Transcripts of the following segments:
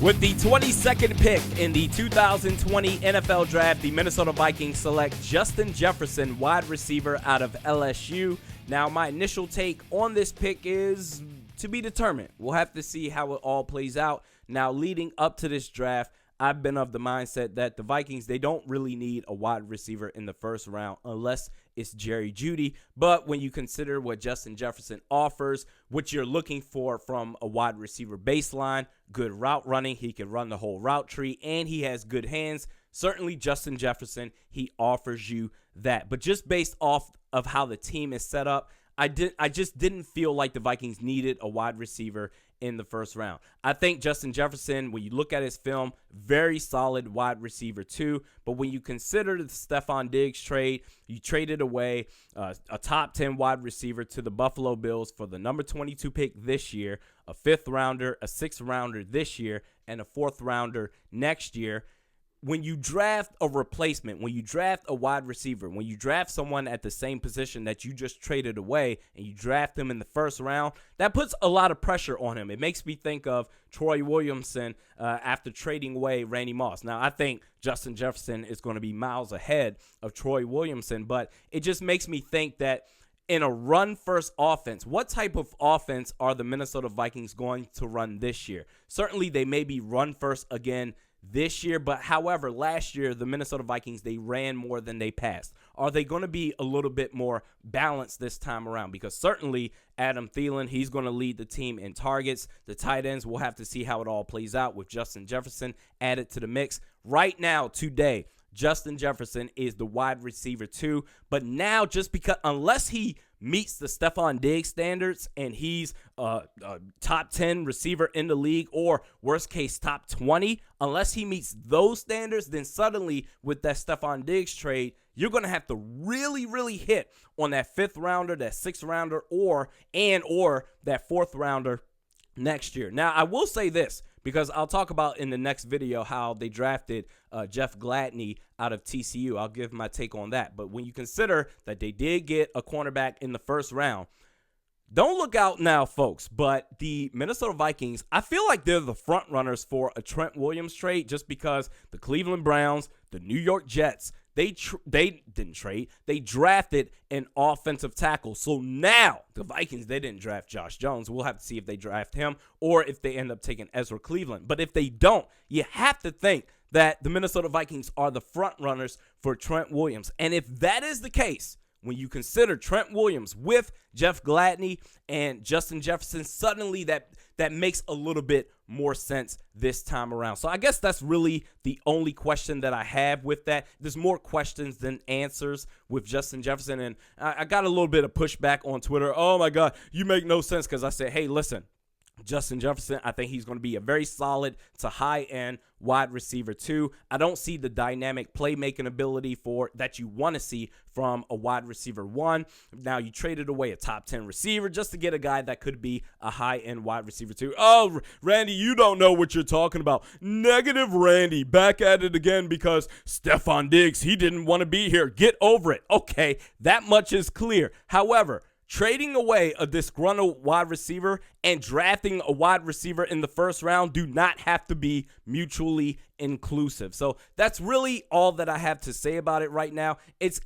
With the 22nd pick in the 2020 NFL Draft, the Minnesota Vikings select Justin Jefferson, wide receiver out of LSU. Now, my initial take on this pick is to be determined. We'll have to see how it all plays out. Now, leading up to this draft, I've been of the mindset that the Vikings, they don't really need a wide receiver in the first round unless it's Jerry Jeudy. But when you consider what Justin Jefferson offers, what you're looking for from a wide receiver baseline, good route running, he can run the whole route tree, and he has good hands. Certainly Justin Jefferson, he offers you that. But just based off of how the team is set up, I just didn't feel like the Vikings needed a wide receiver in the first round. I think Justin Jefferson, when you look at his film, very solid wide receiver too. But when you consider the Stephon Diggs trade, you traded away a top 10 wide receiver to the Buffalo Bills for the number 22 pick this year, a 5th rounder, a 6th rounder this year, and a 4th rounder next year. When you draft a replacement, when you draft a wide receiver, when you draft someone at the same position that you just traded away and you draft them in the first round, that puts a lot of pressure on him. It makes me think of Troy Williamson after trading away Randy Moss. Now, I think Justin Jefferson is going to be miles ahead of Troy Williamson, but it just makes me think that in a run-first offense, what type of offense are the Minnesota Vikings going to run this year? Certainly, they may be run-first again this year, but however, last year, the Minnesota Vikings, they ran more than they passed. Are they going to be a little bit more balanced this time around? Because certainly Adam Thielen, he's going to lead the team in targets. The tight ends, we'll have to see how it all plays out with Justin Jefferson added to the mix. Right now, today, Justin Jefferson is the wide receiver 2, but now just because, unless he meets the Stephon Diggs standards and he's a top 10 receiver in the league or worst case top 20, unless he meets those standards, then suddenly with that Stephon Diggs trade, you're going to have to really hit on that 5th rounder, that 6th rounder, or that 4th rounder next year. Now, I will say this, because I'll talk about in the next video how they drafted Jeff Gladney out of TCU. I'll give my take on that. But when you consider that they did get a cornerback in the first round, don't look out now, folks, but the Minnesota Vikings, I feel like they're the front runners for a Trent Williams trade just because the Cleveland Browns, the New York Jets, they didn't trade. They drafted an offensive tackle. So now the Vikings, they didn't draft Josh Jones. We'll have to see if they draft him or if they end up taking Ezra Cleveland. But if they don't, you have to think that the Minnesota Vikings are the front runners for Trent Williams. And if that is the case, when you consider Trent Williams with Jeff Gladney and Justin Jefferson, suddenly that makes a little bit more sense this time around. So I guess that's really the only question that I have with that. There's more questions than answers with Justin Jefferson. And I got a little bit of pushback on Twitter. Oh, my God, you make no sense, because I said, hey, listen, Justin Jefferson, I think he's going to be a very solid to high-end wide receiver too. I don't see the dynamic playmaking ability for that you want to see from a wide receiver 1. Now, you traded away a top 10 receiver just to get a guy that could be a high-end wide receiver 2. Oh, Randy, you don't know what you're talking about. Negative Randy, back at it again because Stephon Diggs, he didn't want to be here. Get over it. Okay, that much is clear. However, trading away a disgruntled wide receiver and drafting a wide receiver in the first round do not have to be mutually inclusive. So that's really all that I have to say about it right now.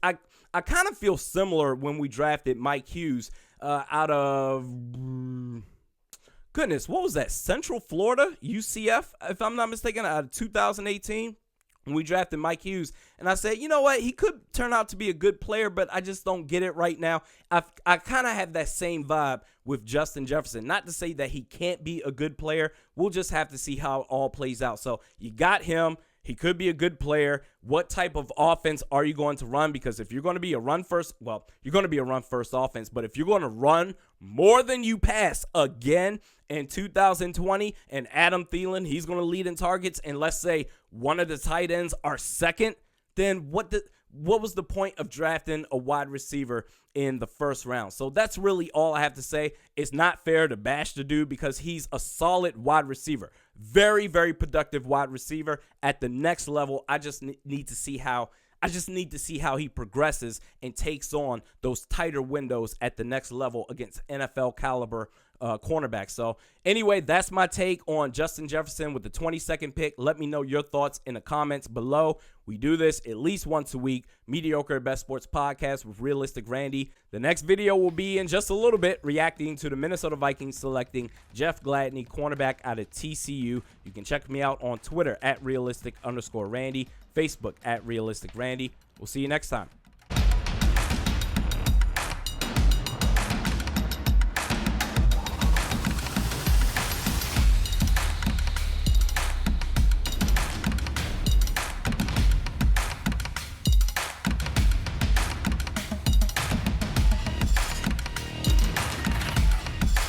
I kind of feel similar when we drafted Mike Hughes out of, goodness, what was that? Central Florida, UCF, if I'm not mistaken, out of 2018. When we drafted Mike Hughes, and I said, you know what, he could turn out to be a good player, but I just don't get it right now. I kind of have that same vibe with Justin Jefferson. Not to say that he can't be a good player. We'll just have to see how it all plays out. So you got him. He could be a good player. What type of offense are you going to run? Because if you're going to be a run-first, well, you're going to be a run-first offense. But if you're going to run more than you pass again in 2020, and Adam Thielen, he's going to lead in targets, and let's say one of the tight ends are second, then what was the point of drafting a wide receiver in the first round? So that's really all I have to say. It's not fair to bash the dude because he's a solid wide receiver. Very, very productive wide receiver at the next level. I just need to see how he progresses and takes on those tighter windows at the next level against NFL caliber cornerback. So anyway, that's my take on Justin Jefferson with the 22nd pick. Let me know your thoughts in the comments below. We do this at least once a week. Mediocre at Best Sports Podcast with Realistic Randy. The next video will be in just a little bit, reacting to the Minnesota Vikings selecting Jeff Gladney, cornerback out of TCU. You can check me out on Twitter at realistic_Randy, Facebook at Realistic Randy. We'll see you next time.